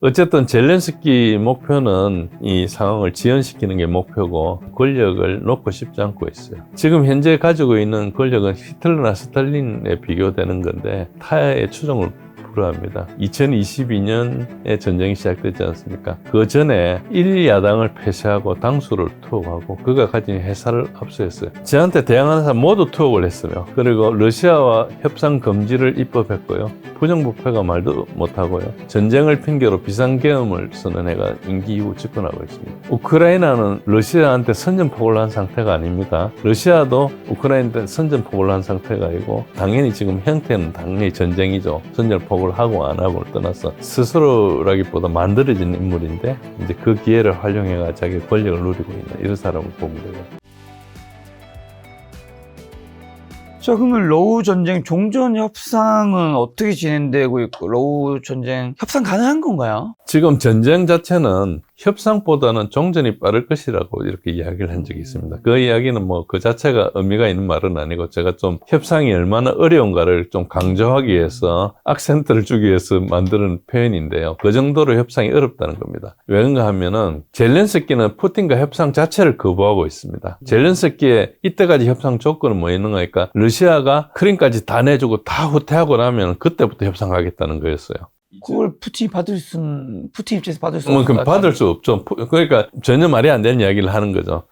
어쨌든 젤렌스키 목표는 이 상황을 지연시키는 게 목표고 권력을 놓고 싶지 않고 있어요. 지금 현재 가지고 있는 권력은 히틀러나 스탈린에 비교되는 건데 타의 추종을 불허합니다. 2022년에 전쟁이 시작되지 않습니까? 그 전에 1야당을 폐쇄하고 당수를 투옥하고 그가 가진 회사를 압수했어요. 저한테 대항하는 사람 모두 투옥을 했어요. 그리고 러시아와 협상 금지를 입법했고요. 부정부패가 말도 못하고요. 전쟁을 핑계로 비상계엄을 선언해가 임기 이후 집권하고 있습니다. 우크라이나는 러시아한테 선전포고를 한 상태가 아닙니다. 러시아도 우크라이나한테 선전포고를 한 상태가 아니고 당연히 지금 형태는 당연히 전쟁이죠. 선전포고를 하고 안 하고를 떠나서 스스로라기보다 만들어진 인물인데 이제 그 기회를 활용해가 자기 권력을 누리고 있는 이런 사람을 보면 되고. 자, 그러면 러우 전쟁 종전 협상은 어떻게 진행되고 있고, 러우 전쟁 협상 가능한 건가요? 지금 전쟁 자체는 협상보다는 종전이 빠를 것이라고 이렇게 이야기를 한 적이 있습니다. 그 이야기는 뭐 그 자체가 의미가 있는 말은 아니고 제가 좀 협상이 얼마나 어려운가를 좀 강조하기 위해서 악센트를 주기 위해서 만드는 표현인데요. 그 정도로 협상이 어렵다는 겁니다. 왜 그런가 하면은 젤렌스키는 푸틴과 협상 자체를 거부하고 있습니다. 젤렌스키의 이때까지 협상 조건은 뭐 있는가 하니까 러시아가 크림까지 다 내주고 다 후퇴하고 나면 그때부터 협상하겠다는 거였어요. 그걸 푸틴 입장에서 받을 수 뭐, 없는 그럼 받을 수 없죠. 그러니까 전혀 말이 안 되는 이야기를 하는 거죠.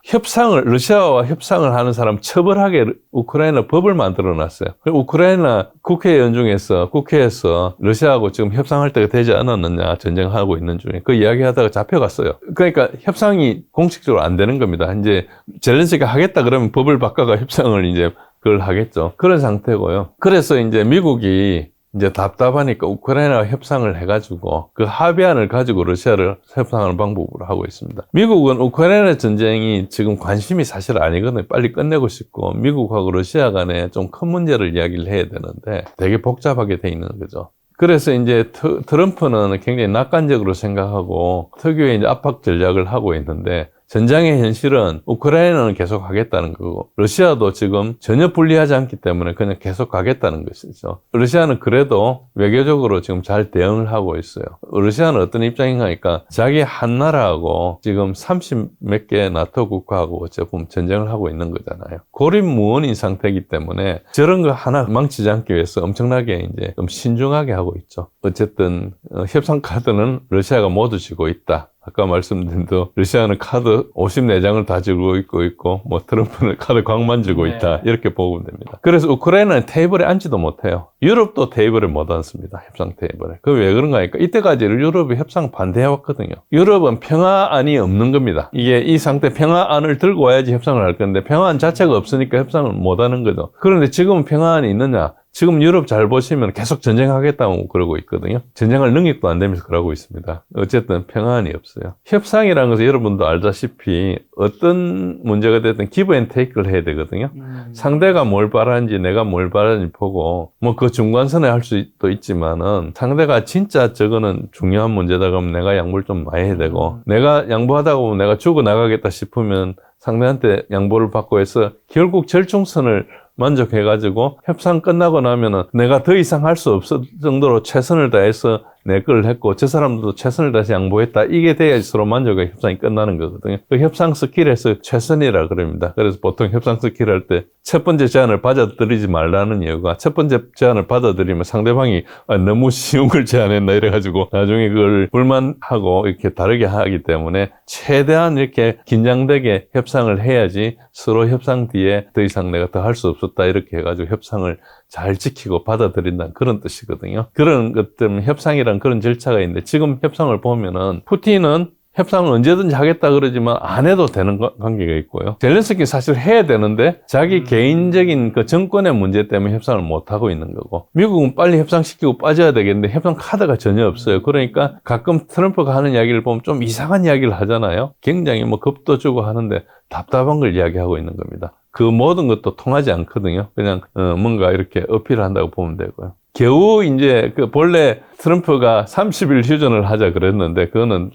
러시아와 협상을 하는 사람 처벌하게 우크라이나 법을 만들어 놨어요. 우크라이나 국회에서 러시아하고 지금 협상할 때가 되지 않았느냐, 전쟁하고 있는 중에 그 이야기 하다가 잡혀갔어요. 그러니까 협상이 공식적으로 안 되는 겁니다. 이제 젤렌스키가 하겠다 그러면 법을 바꿔가 협상을 이제 그걸 하겠죠. 그런 상태고요. 그래서 이제 미국이 이제 답답하니까 우크라이나와 협상을 해가지고 그 합의안을 가지고 러시아를 협상하는 방법으로 하고 있습니다. 미국은 우크라이나 전쟁이 지금 관심이 사실 아니거든요. 빨리 끝내고 싶고 미국하고 러시아 간에 좀 큰 문제를 이야기를 해야 되는데 되게 복잡하게 돼 있는 거죠. 그래서 이제 트럼프는 굉장히 낙관적으로 생각하고 특유의 이제 압박 전략을 하고 있는데 전장의 현실은 우크라이나는 계속 하겠다는 거고 러시아도 지금 전혀 불리하지 않기 때문에 그냥 계속 가겠다는 것이죠. 러시아는 그래도 외교적으로 지금 잘 대응을 하고 있어요. 러시아는 어떤 입장인가 하니까 자기 한 나라하고 지금 30 몇 개 나토 국가하고 조금 전쟁을 하고 있는 거잖아요. 고립무원인 상태이기 때문에 저런 거 하나 망치지 않기 위해서 엄청나게 이제 좀 신중하게 하고 있죠. 어쨌든 협상 카드는 러시아가 모두 쥐고 있다. 아까 말씀드린 대로 러시아는 카드 54장을 다 쥐고 있고 뭐 트럼프는 카드 광만 쥐고 있다. 이렇게 보면 됩니다. 그래서 우크라이나는 테이블에 앉지도 못해요. 유럽도 테이블에 못 앉습니다. 협상 테이블에. 그게 왜 그런가 하니까 이때까지 유럽이 협상 반대해왔거든요. 유럽은 평화안이 없는 겁니다. 이게 이 상태 평화안을 들고 와야지 협상을 할 건데 평화안 자체가 없으니까 협상을 못 하는 거죠. 그런데 지금은 평화안이 있느냐? 지금 유럽 잘 보시면 계속 전쟁하겠다고 그러고 있거든요. 전쟁할 능력도 안 되면서 그러고 있습니다. 어쨌든 평안이 없어요. 협상이라는 것은 여러분도 알다시피 어떤 문제가 됐든 기브 앤 테이크를 해야 되거든요. 상대가 뭘 바라는지 내가 뭘 바라는지 보고 뭐 그 중간선에 할 수도 있지만은 상대가 진짜 저거는 중요한 문제다 그러면 내가 양보를 좀 많이 해야 되고 내가 양보하다 보면 내가 죽어나가겠다 싶으면 상대한테 양보를 받고 해서 결국 절충선을 만족해가지고 협상 끝나고 나면은 내가 더 이상 할 수 없을 정도로 최선을 다해서 내 걸 했고 저 사람도 최선을 다해서 양보했다. 이게 돼야지 서로 만족하게 협상이 끝나는 거거든요. 그 협상 스킬에서 최선이라 그럽니다. 그래서 보통 협상 스킬 할 때 첫 번째 제안을 받아들이지 말라는 이유가 첫 번째 제안을 받아들이면 상대방이 너무 쉬운 걸 제안했나 이래가지고 나중에 그걸 불만하고 이렇게 다르게 하기 때문에 최대한 이렇게 긴장되게 협상을 해야지 서로 협상 뒤에 더 이상 내가 더 할 수 없었다 이렇게 해가지고 협상을 잘 지키고 받아들인다는 그런 뜻이거든요. 그런 것 때문에 협상이란 그런 절차가 있는데 지금 협상을 보면은 푸틴은 협상을 언제든지 하겠다 그러지만 안 해도 되는 관계가 있고요. 젤렌스키는 사실 해야 되는데 자기 개인적인 그 정권의 문제 때문에 협상을 못 하고 있는 거고 미국은 빨리 협상시키고 빠져야 되겠는데 협상 카드가 전혀 없어요. 그러니까 가끔 트럼프가 하는 이야기를 보면 좀 이상한 이야기를 하잖아요. 굉장히 뭐 겁도 주고 하는데 답답한 걸 이야기하고 있는 겁니다. 그 모든 것도 통하지 않거든요. 그냥 뭔가 이렇게 어필한다고 보면 되고요. 겨우 이제 그 본래 트럼프가 30일 휴전을 하자 그랬는데 그거는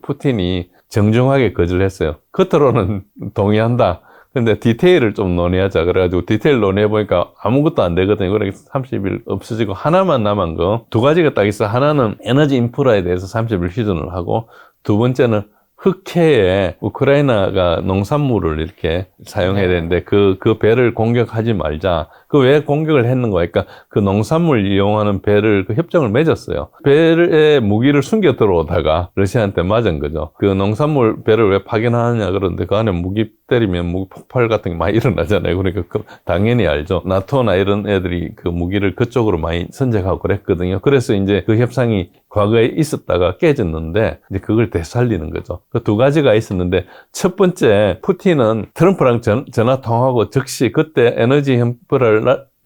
푸틴이 정중하게 거절했어요. 겉으로는 동의한다. 근데 디테일을 좀 논의하자. 그래가지고 디테일 논의해보니까 아무것도 안 되거든요. 그러니까 30일 없어지고 하나만 남은 거, 두 가지가 딱 있어. 하나는 에너지 인프라에 대해서 30일 휴전을 하고, 두 번째는 흑해에 우크라이나가 농산물을 이렇게 사용해야 되는데 그 배를 공격하지 말자. 그 왜 공격을 했는가? 그러니까 그 농산물 이용하는 배를 그 협정을 맺었어요. 배에 무기를 숨겨 들어오다가 러시아한테 맞은 거죠. 그 농산물 배를 왜 파견하느냐 그러는데 그 안에 무기 때리면 무기 폭발 같은 게 많이 일어나잖아요. 그러니까 당연히 알죠. 나토나 이런 애들이 그 무기를 그쪽으로 많이 선적하고 그랬거든요. 그래서 이제 그 협상이 과거에 있었다가 깨졌는데 이제 그걸 되살리는 거죠. 그 두 가지가 있었는데 첫 번째 푸틴은 트럼프랑 전화 통화하고 즉시 그때 에너지 인프라를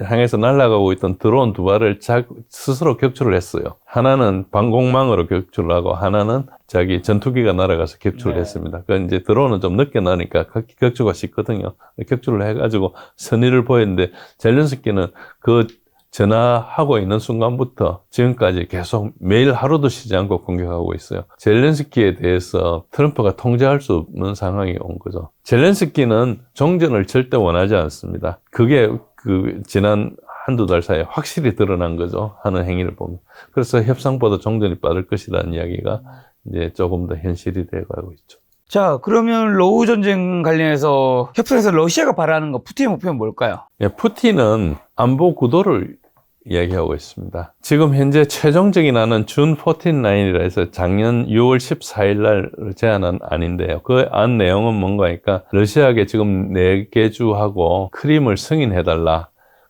향해서 날아가고 있던 드론 두 발을 스스로 격추를 했어요. 하나는 방공망으로 격추를 하고 하나는 자기 전투기가 날아가서 격추를 했습니다. 그 이제 드론은 좀 늦게 나니까 격추가 쉽거든요. 격추를 해가지고 선의를 보였는데 젤렌스키는 그 전화하고 있는 순간부터 지금까지 계속 매일 하루도 쉬지 않고 공격하고 있어요. 젤렌스키에 대해서 트럼프가 통제할 수 없는 상황이 온 거죠. 젤렌스키는 종전을 절대 원하지 않습니다. 그게 지난 한두 달 사이에 확실히 드러난 거죠. 하는 행위를 보면. 그래서 협상보다 종전이 빠를 것이라는 이야기가 이제 조금 더 현실이 되어가고 있죠. 자, 그러면 러우 전쟁 관련해서 협상에서 러시아가 바라는 거 푸틴의 목표는 뭘까요? 예, 푸틴은 안보 구도를 이야기하고 있습니다. 지금 현재 최종적인 안은 준 14라인이라 해서 작년 6월 14일 날 제안은 아닌데요. 그 안 내용은 뭔가니까 러시아에게 지금 4개 주하고 크림을 승인해달라.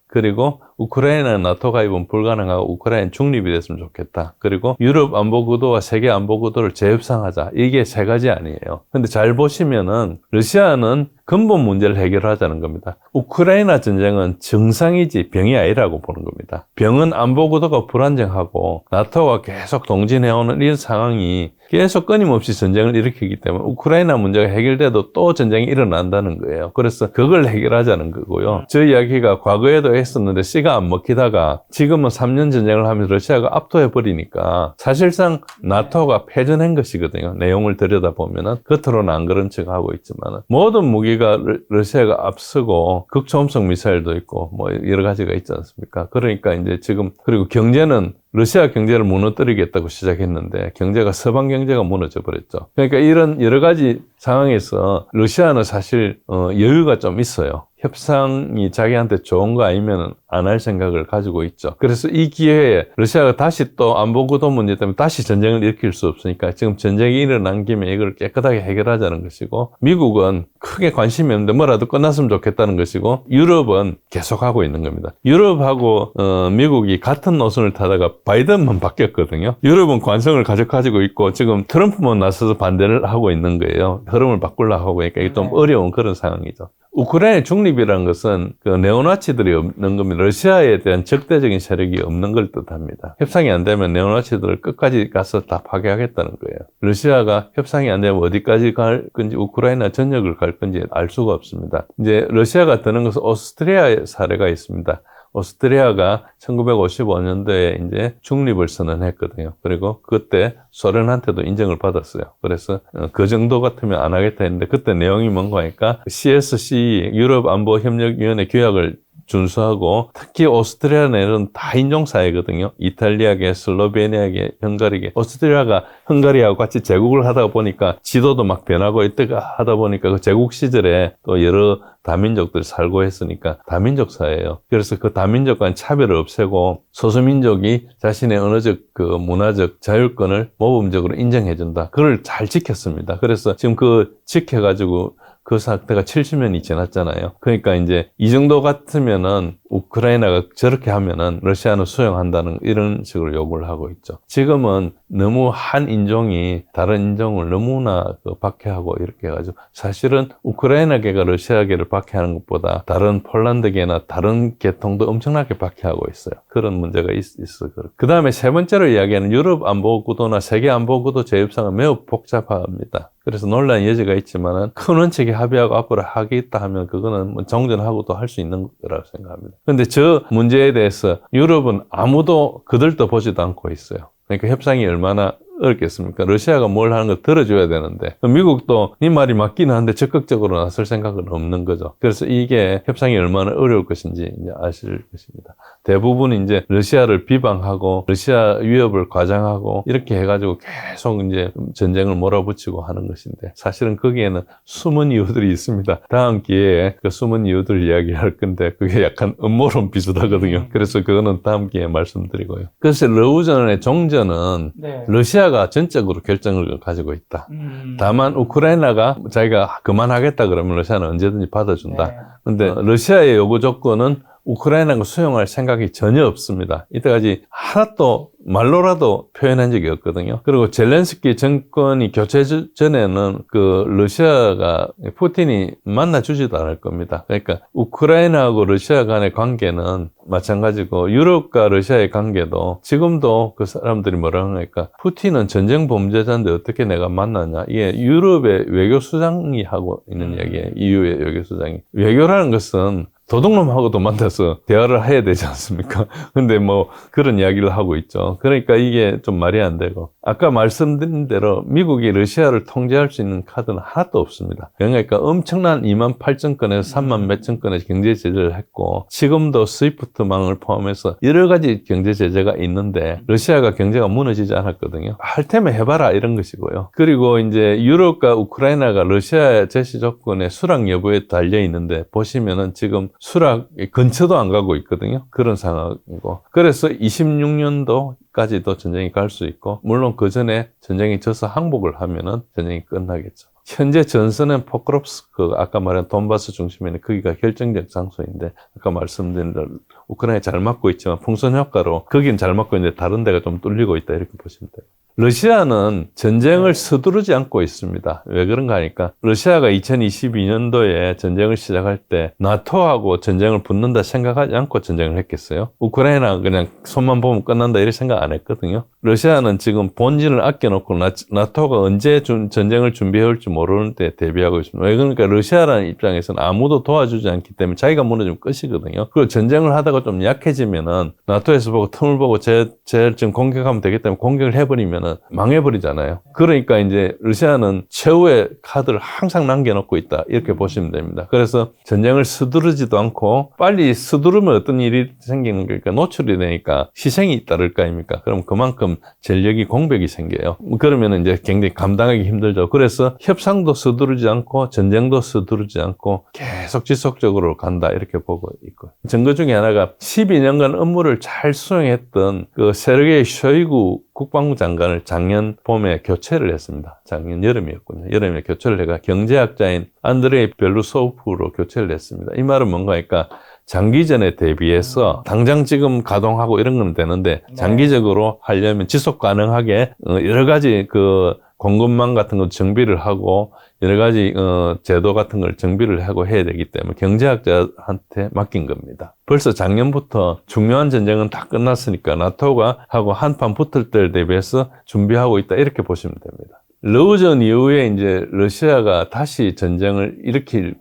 그리고 우크라이나 나토 가입은 불가능하고 우크라이나 중립이 됐으면 좋겠다. 그리고 유럽 안보 구도와 세계 안보 구도를 재협상하자. 이게 세 가지 아니에요. 근데 잘 보시면은 러시아는 근본 문제를 해결하자는 겁니다. 우크라이나 전쟁은 증상이지 병이 아니라고 보는 겁니다. 병은 안보 구도가 불안정하고 나토가 계속 동진해오는 이런 상황이 계속 끊임없이 전쟁을 일으키기 때문에 우크라이나 문제가 해결돼도 또 전쟁이 일어난다는 거예요. 그래서 그걸 해결하자는 거고요. 저 이야기가 과거에도 했었는데 씨가 안 먹히다가 지금은 3년 전쟁을 하면서 러시아가 압도해버리니까 사실상 나토가 패전한 것이거든요. 내용을 들여다보면은 겉으로는 안 그런 척 하고 있지만 모든 무기가 러시아가 앞서고 극초음속 미사일도 있고 뭐 여러 가지가 있지 않습니까? 그러니까 이제 지금 그리고 경제는 러시아 경제를 무너뜨리겠다고 시작했는데 경제가 서방 경제가 무너져 버렸죠. 그러니까 이런 여러 가지 상황에서 러시아는 사실 여유가 좀 있어요. 협상이 자기한테 좋은 거 아니면 안 할 생각을 가지고 있죠. 그래서 이 기회에 러시아가 다시 또 안보 구도 문제 때문에 다시 전쟁을 일으킬 수 없으니까 지금 전쟁이 일어난 김에 이걸 깨끗하게 해결하자는 것이고 미국은 크게 관심이 없는데 뭐라도 끝났으면 좋겠다는 것이고 유럽은 계속하고 있는 겁니다. 유럽하고 미국이 같은 노선을 타다가 바이든만 바뀌었거든요. 유럽은 관성을 가지고 있고 지금 트럼프만 나서서 반대를 하고 있는 거예요. 흐름을 바꾸려고 하고 그러니까 이게 좀 어려운 그런 상황이죠. 우크라이나 중립이라는 것은 그 네오나치들이 없는 겁니다. 러시아에 대한 적대적인 세력이 없는 걸 뜻합니다. 협상이 안 되면 네오나치들을 끝까지 가서 다 파괴하겠다는 거예요. 러시아가 협상이 안 되면 어디까지 갈 건지 우크라이나 전역을 갈 건지 알 수가 없습니다. 이제 러시아가 드는 것은 오스트리아의 사례가 있습니다. 오스트리아가 1955년도에 이제 중립을 선언했거든요. 그리고 그때 소련한테도 인정을 받았어요. 그래서 그 정도 같으면 안 하겠다 했는데 그때 내용이 뭔가 하니까 CSC 유럽안보협력위원회 규약을 준수하고 특히 오스트리아 내는 다 인종사회거든요. 이탈리아계, 슬로베니아계, 헝가리계. 오스트리아가 헝가리하고 같이 제국을 하다 보니까 지도도 막 변하고 이때가 하다 보니까 그 제국 시절에 또 여러 다민족들이 살고 했으니까 다민족 사회예요. 그래서 그 다민족 간 차별을 없애고 소수민족이 자신의 언어적 그 문화적 자율권을 모범적으로 인정해준다. 그걸 잘 지켰습니다. 그래서 지금 그 지켜가지고 그 사태가 70년이 지났잖아요. 그러니까 이제 이 정도 같으면은 우크라이나가 저렇게 하면은 러시아는 수용한다는 이런 식으로 요구를 하고 있죠. 지금은 너무 한 인종이 다른 인종을 너무나 박해하고 이렇게 해가지고 사실은 우크라이나계가 러시아계를 박해하는 것보다 다른 폴란드계나 다른 계통도 엄청나게 박해하고 있어요. 그런 문제가 있어요. 그 다음에 세 번째로 이야기하는 유럽 안보구도나 세계 안보구도 재협상은 매우 복잡합니다. 그래서 논란의 여지가 있지만은 큰 원칙에 합의하고 앞으로 하겠다 하면 그거는 뭐 정전하고도 할 수 있는 거라고 생각합니다. 근데 저 문제에 대해서 유럽은 아무도 그들도 보지도 않고 있어요. 그러니까 협상이 얼마나 어렵겠습니까? 러시아가 뭘 하는 걸 들어줘야 되는데 미국도 네 말이 맞기는 한데 적극적으로 나설 생각은 없는 거죠. 그래서 이게 협상이 얼마나 어려울 것인지 이제 아실 것입니다. 대부분 이제 러시아를 비방하고 러시아 위협을 과장하고 이렇게 해가지고 계속 이제 전쟁을 몰아붙이고 하는 것인데 사실은 거기에는 숨은 이유들이 있습니다. 다음 기회에 그 숨은 이유들 이야기할 건데 그게 약간 음모론 비슷하거든요. 그래서 그거는 다음 기회에 말씀드리고요. 그래서 러우전의 종전은 네. 러시아가 전적으로 결정을 가지고 있다. 다만 우크라이나가 자기가 그만하겠다 그러면 러시아는 언제든지 받아준다. 네. 근데 러시아의 요구 조건은 우크라이나가 수용할 생각이 전혀 없습니다. 이때까지 하나도 말로라도 표현한 적이 없거든요. 그리고 젤렌스키 정권이 교체 전에는 그 러시아가 푸틴이 만나주지도 않을 겁니다. 그러니까 우크라이나하고 러시아 간의 관계는 마찬가지고 유럽과 러시아의 관계도 지금도 그 사람들이 뭐라 하니까 푸틴은 전쟁 범죄자인데 어떻게 내가 만나냐. 이게 유럽의 외교수장이 하고 있는 이야기예요. EU의 외교수장이. 외교라는 것은 도둑놈하고도 만나서 대화를 해야 되지 않습니까? 근데 뭐 그런 이야기를 하고 있죠. 그러니까 이게 좀 말이 안 되고 아까 말씀드린 대로 미국이 러시아를 통제할 수 있는 카드는 하나도 없습니다. 그러니까 엄청난 28,000 건에서 3만 몇천 건의 경제 제재를 했고 지금도 스위프트망을 포함해서 여러 가지 경제 제재가 있는데 러시아가 경제가 무너지지 않았거든요. 할 테면 해봐라 이런 것이고요. 그리고 이제 유럽과 우크라이나가 러시아의 제시 조건의 수락 여부에 달려 있는데 보시면은 지금 수락 근처도 안 가고 있거든요. 그런 상황이고. 그래서 26년도까지도 전쟁이 갈 수 있고, 물론 그 전에 전쟁이 져서 항복을 하면은 전쟁이 끝나겠죠. 현재 전선은 포크롭스크, 아까 말한 돈바스 중심에 있는 거기가 결정적 장소인데, 아까 말씀드린 대로 우크라이나 잘 막고 있지만 풍선 효과로 거긴 잘 막고 있는데 다른 데가 좀 뚫리고 있다 이렇게 보시면 돼요. 러시아는 전쟁을 서두르지 않고 있습니다. 왜 그런가 하니까 러시아가 2022년도에 전쟁을 시작할 때 나토하고 전쟁을 붙는다 생각하지 않고 전쟁을 했겠어요? 우크라이나 그냥 손만 보면 끝난다 이렇게 생각 안 했거든요. 러시아는 지금 본진을 아껴놓고 나토가 언제 전쟁을 준비해 올지 모르는데 대비하고 있습니다. 왜 그러니까 러시아라는 입장에서는 아무도 도와주지 않기 때문에 자기가 무너지면 끝이거든요. 그리고 전쟁을 하다가 좀 약해지면은 나토에서 보고 틈을 보고 쟤 지금 공격하면 되기 때문에 공격을 해버리면 망해버리잖아요. 그러니까 이제 러시아는 최후의 카드를 항상 남겨놓고 있다. 이렇게 보시면 됩니다. 그래서 전쟁을 서두르지도 않고 빨리 서두르면 어떤 일이 생기는 거니까 노출이 되니까 희생이 따를 거 아닙니까? 그럼 그만큼 전력이 공백이 생겨요. 그러면 이제 굉장히 감당하기 힘들죠. 그래서 협상도 서두르지 않고 전쟁도 서두르지 않고 계속 지속적으로 간다. 이렇게 보고 있고. 증거 중에 하나가 12년간 업무를 잘 수행했던 그 세르게이 쇼이구 국방부 장관을 작년 봄에 교체를 했습니다. 작년 여름이었군요. 여름에 교체를 해가 경제학자인 안드레이 벨루소프로 교체를 했습니다. 이 말은 뭔가 하니까 장기전에 대비해서 당장 지금 가동하고 이런 건 되는데 장기적으로 하려면 지속 가능하게 여러 가지 그 공급망 같은 거 정비를 하고 여러 가지 제도 같은 걸 정비를 하고 해야 되기 때문에 경제학자한테 맡긴 겁니다. 벌써 작년부터 중요한 전쟁은 다 끝났으니까 나토가 하고 한판 붙을 때를 대비해서 준비하고 있다 이렇게 보시면 됩니다. 러우전 이후에 이제 러시아가 다시 전쟁을 일으킬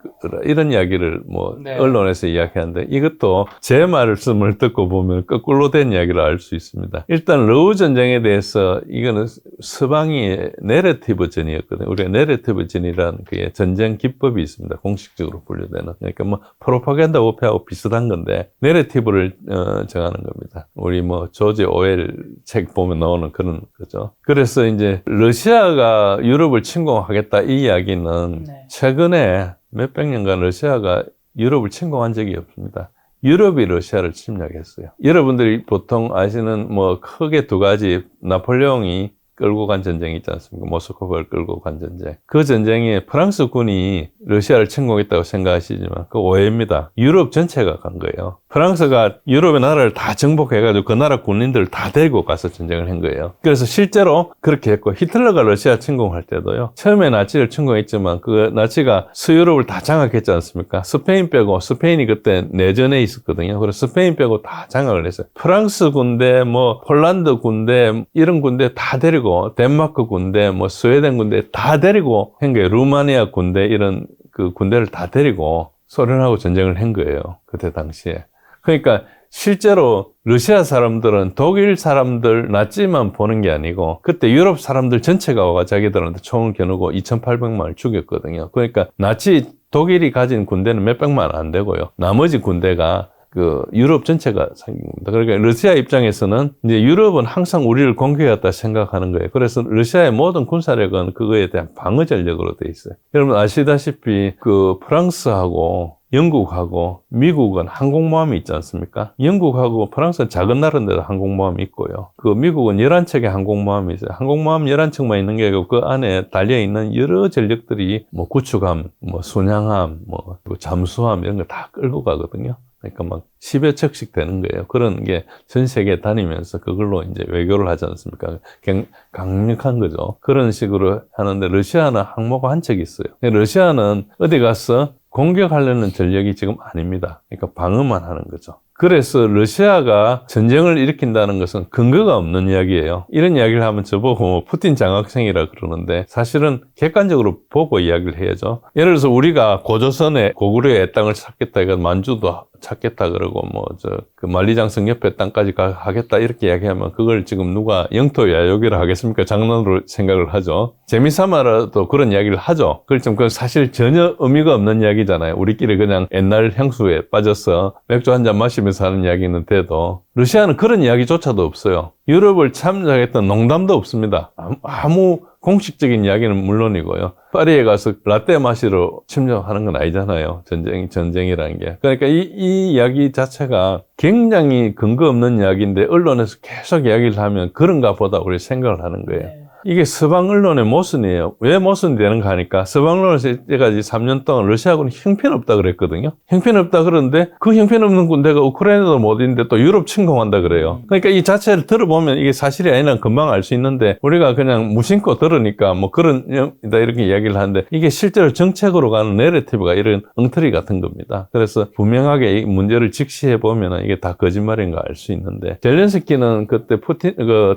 이런 이야기를 뭐 언론에서 이야기하는데 이것도 제 말씀을 듣고 보면 거꾸로 된 이야기를 알 수 있습니다. 일단 러우 전쟁에 대해서 이거는 서방이 내러티브 전이었거든요. 우리가 내러티브 전이라는 그게 전쟁 기법이 있습니다. 공식적으로 분류되는. 그러니까 뭐 프로파간다 오페하고 비슷한 건데 내러티브를 정하는 겁니다. 우리 뭐 조지 오웰 책 보면 나오는 그런 거죠. 그래서 이제 러시아가 유럽을 침공하겠다 이 이야기는 최근에 몇백 년간 러시아가 유럽을 침공한 적이 없습니다. 유럽이 러시아를 침략했어요. 여러분들이 보통 아시는 뭐 크게 두 가지 나폴레옹이 끌고 간 전쟁이 있지 않습니까? 모스크바를 끌고 간 전쟁. 그 전쟁에 프랑스 군이 러시아를 침공했다고 생각하시지만 그 오해입니다. 유럽 전체가 간 거예요. 프랑스가 유럽의 나라를 다 정복해가지고 그 나라 군인들을 다 데리고 가서 전쟁을 한 거예요. 그래서 실제로 그렇게 했고 히틀러가 러시아 침공할 때도요. 처음에 나치를 침공했지만 그 나치가 서유럽을 다 장악했지 않습니까? 스페인 빼고 스페인이 그때 내전에 있었거든요. 그래서 스페인 빼고 다 장악을 했어요. 프랑스 군대, 뭐 폴란드 군대 이런 군대 다 데리고 덴마크 군대, 뭐 스웨덴 군대 다 데리고 한 거예요. 루마니아 군대 이런 그 군대를 다 데리고 소련하고 전쟁을 한 거예요. 그때 당시에. 그러니까 실제로 러시아 사람들은 독일 사람들 나치만 보는 게 아니고 그때 유럽 사람들 전체가 와가 자기들한테 총을 겨누고 2,800만을 죽였거든요. 그러니까 나치 독일이 가진 군대는 몇백만 안 되고요. 나머지 군대가 그 유럽 전체가 생긴 겁니다. 그러니까 러시아 입장에서는 이제 유럽은 항상 우리를 공격했다 생각하는 거예요. 그래서 러시아의 모든 군사력은 그거에 대한 방어 전력으로 돼 있어요. 여러분 아시다시피 그 프랑스하고 영국하고 미국은 항공모함이 있지 않습니까? 영국하고 프랑스는 작은 나라인데도 항공모함이 있고요. 그 미국은 11척의 항공모함이 있어요. 항공모함 11척만 있는 게 아니고 그 안에 달려있는 여러 전력들이 뭐 구축함, 뭐 순양함, 뭐 잠수함 이런 거 다 끌고 가거든요. 그러니까 막 10여 척씩 되는 거예요. 그런 게 전 세계에 다니면서 그걸로 이제 외교를 하지 않습니까? 강력한 거죠. 그런 식으로 하는데 러시아는 항모가 한 척 있어요. 러시아는 어디 가서 공격하려는 전력이 지금 아닙니다. 그러니까 방어만 하는 거죠. 그래서 러시아가 전쟁을 일으킨다는 것은 근거가 없는 이야기예요. 이런 이야기를 하면 저보고 푸틴 장학생이라 그러는데 사실은 객관적으로 보고 이야기를 해야죠. 예를 들어서 우리가 고조선에 고구려의 땅을 찾겠다, 이거 만주도 찾겠다 그러고 그 만리장성 옆에 땅까지 하겠다 이렇게 이야기하면 그걸 지금 누가 영토 야욕이라 하겠습니까? 장난으로 생각을 하죠. 재미삼아라도 그런 이야기를 하죠. 그렇지만 그건 사실 전혀 의미가 없는 이야기잖아요. 우리끼리 그냥 옛날 향수에 빠져서 맥주 한 잔 마시면서 하는 이야기는 돼도 러시아는 그런 이야기조차도 없어요. 유럽을 참작했던 농담도 없습니다. 아무 공식적인 이야기는 물론이고요. 파리에 가서 라떼 마시러 침략하는 건 아니잖아요. 전쟁이라는 게. 그러니까 이 이야기 자체가 굉장히 근거 없는 이야기인데 언론에서 계속 이야기를 하면 그런가 보다 우리 생각을 하는 거예요. 이게 서방 언론의 모순이에요. 왜 모순이 되는가 하니까 서방 언론에서 이때까지 3년 동안 러시아군이 형편없다 그랬거든요. 형편없다 그러는데 그 형편없는 군대가 우크라이나도 못 있는데 또 유럽 침공한다 그래요. 그러니까 이 자체를 들어보면 이게 사실이 아니라 금방 알 수 있는데 우리가 그냥 무심코 들으니까 뭐 그런 이렇게 이야기를 하는데 이게 실제로 정책으로 가는 내러티브가 이런 엉터리 같은 겁니다. 그래서 분명하게 이 문제를 직시해 보면 이게 다 거짓말인 거 알 수 있는데 젤렌스키는 그때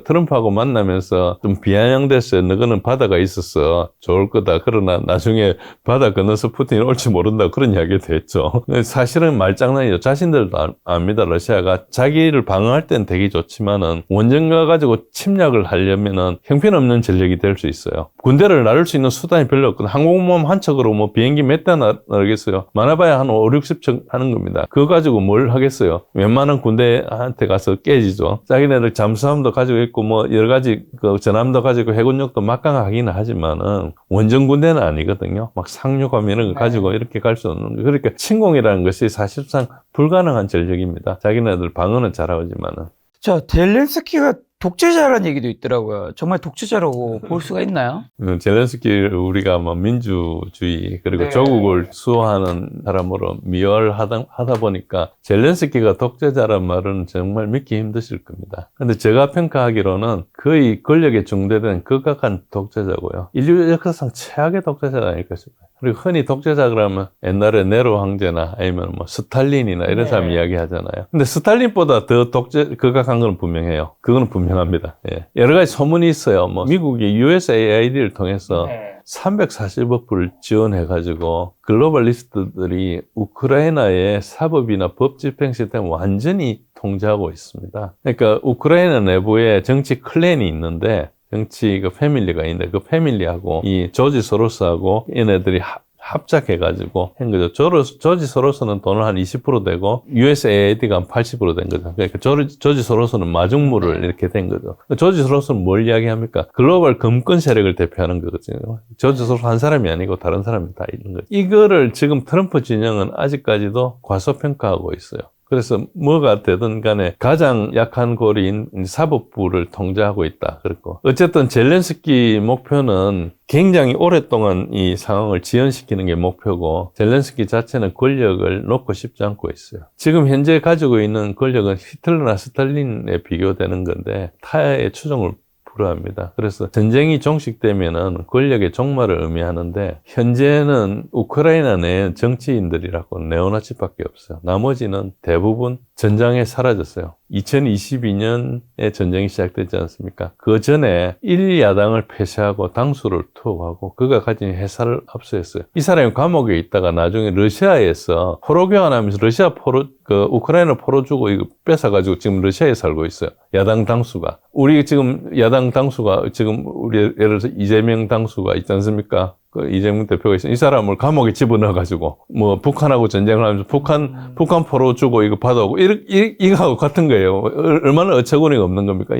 트럼프하고 만나면서 좀 비아냥됐어요. 너는 바다가 있어서 좋을 거다. 그러나 나중에 바다 건너서 푸틴이 올지 모른다. 그런 이야기도 했죠. 사실은 말장난이죠. 자신들도 압니다. 러시아가 자기를 방어할 땐 되게 좋지만은 원정가 가지고 침략을 하려면은 형편없는 전력이 될 수 있어요. 군대를 나를 수 있는 수단이 별로 없거든. 항공모함 한 척으로 뭐 비행기 몇 대 나르겠어요. 많아봐야 한 5, 60척 하는 겁니다. 그거 가지고 뭘 하겠어요. 웬만한 군대한테 가서 깨지죠. 자기네들 잠수함도 가지고 있고 뭐 여러 가지 그 전함도 가지고 해군력도 막강하기는 하지만은 원정 군대는 아니거든요. 막 상륙함 이런 거 가지고 이렇게 갈 수 없는 거예요. 그러니까 침공이라는 것이 사실상 불가능한 전력입니다. 자기네들 방어는 잘하지만은. 자, 젤렌스키가 독재자라는 얘기도 있더라고요. 정말 독재자라고 볼 수가 있나요? 젤렌스키를 우리가 뭐 민주주의 그리고 네. 조국을 수호하는 사람으로 미화하다 보니까 젤렌스키가 독재자란 말은 정말 믿기 힘드실 겁니다. 근데 제가 평가하기로는 거의 권력에 중대된 극악한 독재자고요. 인류 역사상 최악의 독재자가 아닐까 싶어요. 그리고 흔히 독재자 그러면 옛날에 네로 황제나 아니면 뭐 스탈린이나 이런 사람 이야기 하잖아요. 근데 스탈린보다 더 극악한 건 분명해요. 그거는 분명합니다. 예. 여러 가지 소문이 있어요. 뭐 미국이 USAID를 통해서 340억 불을 지원해가지고 글로벌리스트들이 우크라이나의 사법이나 법 집행 시스템을 완전히 통제하고 있습니다. 그러니까 우크라이나 내부에 정치 클랜이 있는데 정치 그 패밀리가 있는데 그 패밀리하고 이 조지 소로스하고 얘네들이 합작해가지고 한 거죠. 조지 소로스는 돈을 한 20% 되고 USAID가 한 80% 된 거죠. 그러니까 조지 소로스는 마중물을 이렇게 된 거죠. 조지 소로스는 뭘 이야기합니까? 글로벌 금권 세력을 대표하는 거거든요. 조지 소로스 한 사람이 아니고 다른 사람이 다 있는 거죠. 이거를 지금 트럼프 진영은 아직까지도 과소평가하고 있어요. 그래서 뭐가 되든 간에 가장 약한 고리인 사법부를 통제하고 있다. 그렇고 어쨌든 젤렌스키 목표는 굉장히 오랫동안 이 상황을 지연시키는 게 목표고 젤렌스키 자체는 권력을 놓고 싶지 않고 있어요. 지금 현재 가지고 있는 권력은 히틀러나 스탈린에 비교되는 건데 타의 추종을 불허합니다. 그래서 전쟁이 종식되면은 권력의 종말을 의미하는데 현재는 우크라이나 내 정치인들이라고 네오나치밖에 없어요. 나머지는 대부분 전장에 사라졌어요. 2022년에 전쟁이 시작되지 않습니까? 그 전에 1야당을 폐쇄하고 당수를 투옥하고 그가 가진 회사를 압수했어요. 이 사람이 감옥에 있다가 나중에 러시아에서 포로 교환하면서 러시아 포로, 우크라이나 포로 주고 이거 뺏어가지고 지금 러시아에 살고 있어요. 야당 당수가. 우리 지금 야당 당수가 지금 우리 예를 들어서 이재명 당수가 있지 않습니까? 그 이재명 대표가 있어요. 이 사람을 감옥에 집어넣어가지고, 뭐, 북한하고 전쟁을 하면서 북한 포로 주고 이거 받아오고, 이거하고 같은 거예요. 얼마나 어처구니가 없는 겁니까?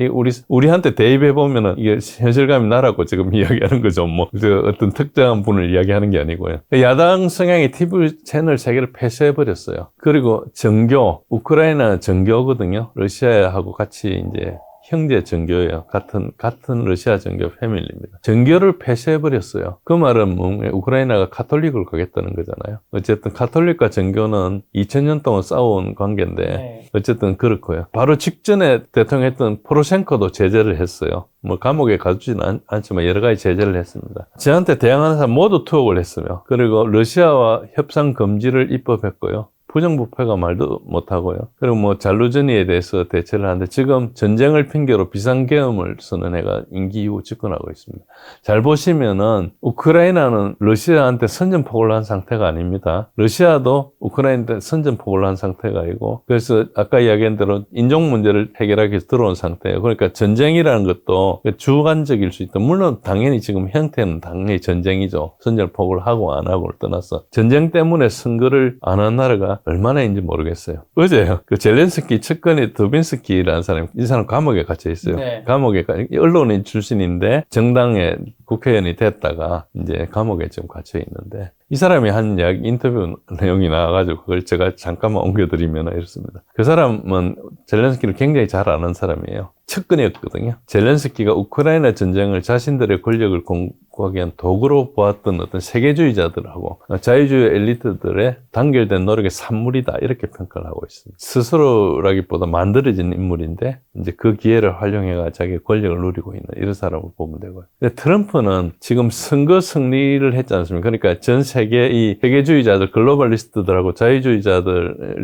우리한테 대입해보면은 이게 현실감이 나라고 지금 이야기하는 거죠. 뭐, 어떤 특정한 분을 이야기하는 게 아니고요. 야당 성향의 TV 채널 3개를 폐쇄해버렸어요. 그리고 정교, 우크라이나 정교거든요. 러시아하고 같이 이제, 형제 정교예요. 같은 러시아 정교 패밀리입니다. 정교를 폐쇄해버렸어요. 그 말은 우크라이나가 카톨릭을 가겠다는 거잖아요. 어쨌든 카톨릭과 정교는 2000년 동안 싸워온 관계인데, 어쨌든 그렇고요. 바로 직전에 대통령 했던 포로셴코도 제재를 했어요. 뭐 감옥에 가두지는 않지만 여러 가지 제재를 했습니다. 저한테 대항하는 사람 모두 투옥을 했으며, 그리고 러시아와 협상 금지를 입법했고요. 부정부패가 말도 못하고요. 그리고 뭐 잘루즈니에 대해서 대처를 하는데 지금 전쟁을 핑계로 비상계엄을 선언해가 임기 이후 집권하고 있습니다. 잘 보시면은 우크라이나는 러시아한테 선전포고를 한 상태가 아닙니다. 러시아도 우크라이나한테 선전포고를 한 상태가 아니고, 그래서 아까 이야기한 대로 인종 문제를 해결하기 위해서 들어온 상태예요. 그러니까 전쟁이라는 것도 주관적일 수 있다. 물론 당연히 지금 형태는 당연히 전쟁이죠. 선전포고를 하고 안 하고를 떠나서 전쟁 때문에 선거를 안 한 나라가 얼마나인지 모르겠어요. 어제요. 그 젤렌스키 측근의 두빈스키라는 사람이, 이 사람 감옥에 갇혀 있어요. 네. 감옥에, 언론인 출신인데 정당의 국회의원이 됐다가 이제 감옥에 지금 갇혀 있는데, 이 사람이 한 인터뷰 내용이 나와가지고 그걸 제가 잠깐만 옮겨드리면 이렇습니다. 그 사람은 젤렌스키를 굉장히 잘 아는 사람이에요. 측근이었거든요. 젤렌스키가 우크라이나 전쟁을 자신들의 권력을 공고하기 위한 도구로 보았던 어떤 세계주의자들하고 자유주의 엘리트들의 단결된 노력의 산물이다, 이렇게 평가를 하고 있습니다. 스스로라기보다 만들어진 인물인데 이제 그 기회를 활용해가 자기 권력을 누리고 있는 이런 사람을 보면 되고요. 근데 트럼프는 지금 선거 승리를 했지 않습니까? 그러니까 전 세계 이 세계주의자들, 글로벌리스트들하고 자유주의자들,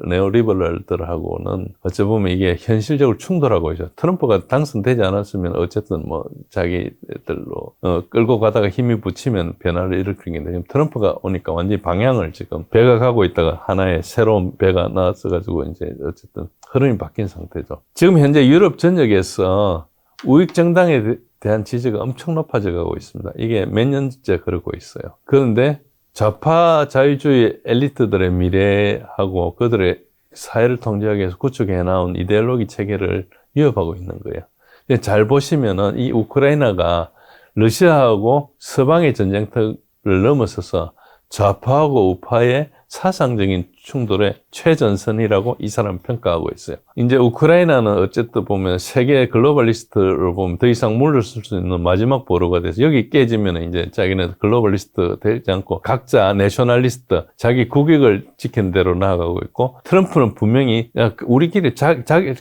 네오리버럴들하고는 어찌 보면 이게 현실적으로 충돌하고 있죠. 트럼프가 당선되지 않았으면 어쨌든 뭐 자기들로 끌고 가다가 힘이 붙이면 변화를 일으키겠는데, 지금 트럼프가 오니까 완전히 방향을 지금 배가 가고 있다가 하나의 새로운 배가 나왔어가지고 이제 어쨌든 흐름이 바뀐 상태죠. 지금 현재 유럽 전역에서 우익 정당에 대한 지지가 엄청 높아져 가고 있습니다. 이게 몇 년째 그러고 있어요. 그런데 좌파 자유주의 엘리트들의 미래하고 그들의 사회를 통제하기 위해서 구축해 나온 이데올로기 체계를 위협하고 있는 거예요. 잘 보시면은 이 우크라이나가 러시아하고 서방의 전쟁터를 넘어서서 좌파하고 우파의 사상적인 충돌의 최전선이라고 이 사람은 평가하고 있어요. 이제 우크라이나는 어쨌든 보면 세계 글로벌리스트를 보면 더 이상 물러설 수 있는 마지막 보루가 돼서, 여기 깨지면 이제 자기는 글로벌리스트 되지 않고 각자 내셔널리스트, 자기 국익을 지키는 대로 나아가고 있고, 트럼프는 분명히 우리끼리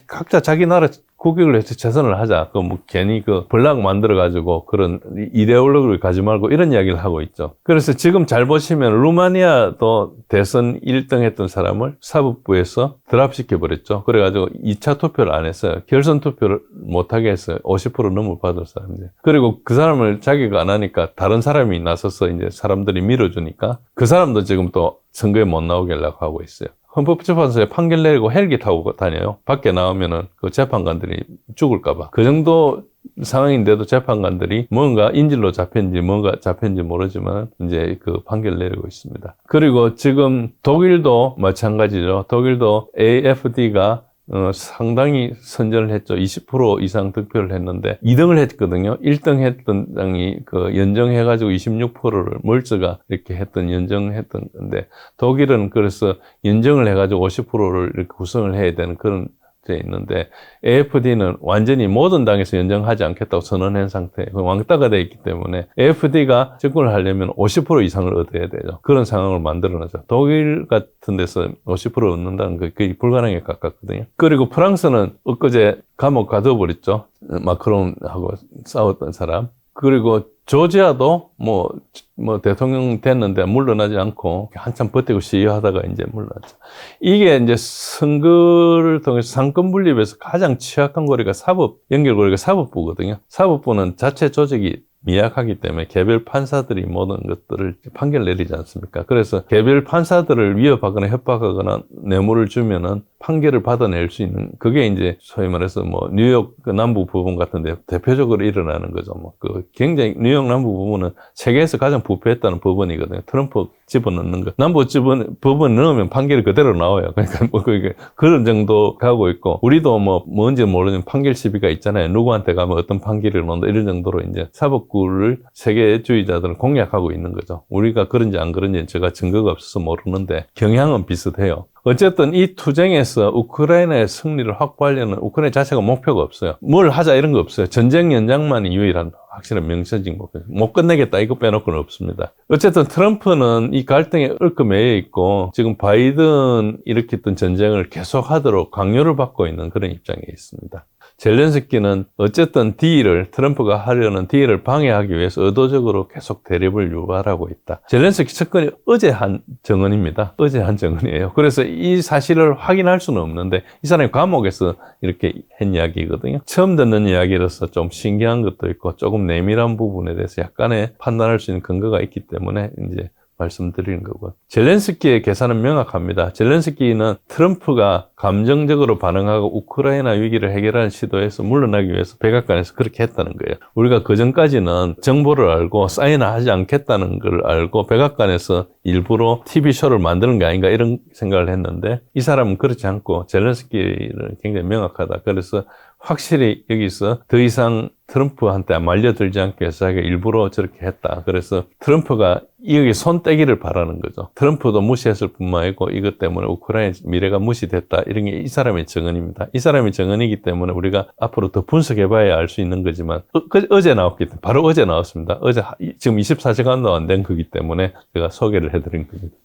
각자 자기 나라 국익을 해서 재선을 하자. 뭐 괜히 블락 만들어가지고 그런 이데올로기를 가지 말고 이런 이야기를 하고 있죠. 그래서 지금 잘 보시면 루마니아도 대선 1등 했던 사람을 사법부에서 드랍시켜버렸죠. 그래가지고 2차 투표를 안 했어요. 결선 투표를 못하게 했어요. 50% 넘어받을 사람들. 그리고 그 사람을 자기가 안 하니까 다른 사람이 나서서 이제 사람들이 밀어주니까 그 사람도 지금 또 선거에 못 나오게 하려고 하고 있어요. 헌법재판소에 판결 내리고 헬기 타고 다녀요. 밖에 나오면은 그 재판관들이 죽을까봐. 그 정도 상황인데도 재판관들이 뭔가 인질로 잡혔는지 뭔가 잡혔는지 모르지만 이제 그 판결 내리고 있습니다. 그리고 지금 독일도 마찬가지죠. 독일도 AFD가 상당히 선전을 했죠. 20% 이상 득표를 했는데 2등을 했거든요. 1등 했던 당이 연정해가지고 26%를 멀츠가 이렇게 연정했던 건데, 독일은 그래서 연정을 해가지고 50%를 이렇게 구성을 해야 되는 그런 돼 있는데, AFD는 완전히 모든 당에서 연정하지 않겠다고 선언한 상태, 왕따가 돼 있기 때문에 AFD가 집권을 하려면 50% 이상을 얻어야 되죠. 그런 상황을 만들어내죠. 독일 같은 데서 50% 얻는다는 게 거의 불가능에 가깝거든요. 그리고 프랑스는 엊그제 감옥 가둬버렸죠. 마크롱하고 싸웠던 사람. 그리고 조지아도 뭐 대통령 됐는데 물러나지 않고 한참 버티고 시위하다가 이제 물러났죠. 이게 이제 선거를 통해서 상권 분립에서 가장 취약한 고리가 연결고리가 사법부거든요. 사법부는 자체 조직이 미약하기 때문에 개별 판사들이 모든 것들을 판결 내리지 않습니까? 그래서 개별 판사들을 위협하거나 협박하거나 뇌물을 주면은 판결을 받아낼 수 있는, 그게 이제 소위 말해서 뭐 뉴욕 그 남부 부분 같은데 대표적으로 일어나는 거죠. 뭐 그 굉장히 뉴욕 남부 부분은 세계에서 가장 부패했다는 법원이거든요. 트럼프 집어넣는 거. 남부 법원 넣으면 판결이 그대로 나와요. 그러니까 뭐 그런 정도 가고 있고, 우리도 뭐 뭔지 모르는 판결 시비가 있잖아요. 누구한테 가면 어떤 판결이 나온다 이런 정도로 이제 사법부를 세계주의자들은 공략하고 있는 거죠. 우리가 그런지 안 그런지 제가 증거가 없어서 모르는데 경향은 비슷해요. 어쨌든 이 투쟁에서 우크라이나의 승리를 확보하려는 우크라이나 자체가 목표가 없어요. 뭘 하자 이런 거 없어요. 전쟁 연장만이 유일한 확실한 명시적인 목표. 못 끝내겠다 이거 빼놓고는 없습니다. 어쨌든 트럼프는 이 갈등에 얽매여 있고 지금 바이든 일으켰던 전쟁을 계속하도록 강요를 받고 있는 그런 입장에 있습니다. 젤렌스키는 어쨌든 트럼프가 하려는 딜을 방해하기 위해서 의도적으로 계속 대립을 유발하고 있다. 젤렌스키 측근이 어제 한 증언입니다. 어제 한 증언이에요. 그래서 이 사실을 확인할 수는 없는데 이 사람이 감옥에서 이렇게 한 이야기거든요. 처음 듣는 이야기로서 좀 신기한 것도 있고 조금 내밀한 부분에 대해서 약간의 판단할 수 있는 근거가 있기 때문에 이제 말씀드리는 거고. 젤렌스키의 계산은 명확합니다. 젤렌스키는 트럼프가 감정적으로 반응하고 우크라이나 위기를 해결하는 시도에서 물러나기 위해서 백악관에서 그렇게 했다는 거예요. 우리가 그전까지는 정보를 알고 사인하지 않겠다는 걸 알고 백악관에서 일부러 TV쇼를 만드는 게 아닌가 이런 생각을 했는데 이 사람은 그렇지 않고 젤렌스키는 굉장히 명확하다. 그래서 확실히 여기서 더 이상 트럼프한테 말려들지 않기 위해서 자기가 일부러 저렇게 했다. 그래서 트럼프가 여기 손 떼기를 바라는 거죠. 트럼프도 무시했을 뿐만 아니고 이것 때문에 우크라이나 미래가 무시됐다. 이런 게 이 사람의 증언입니다. 이 사람의 증언이기 때문에 우리가 앞으로 더 분석해봐야 알 수 있는 거지만 어제 나왔기 때문에 바로 어제 나왔습니다. 어제 지금 24시간도 안 된 거기 때문에 제가 소개를 해드린 겁니다.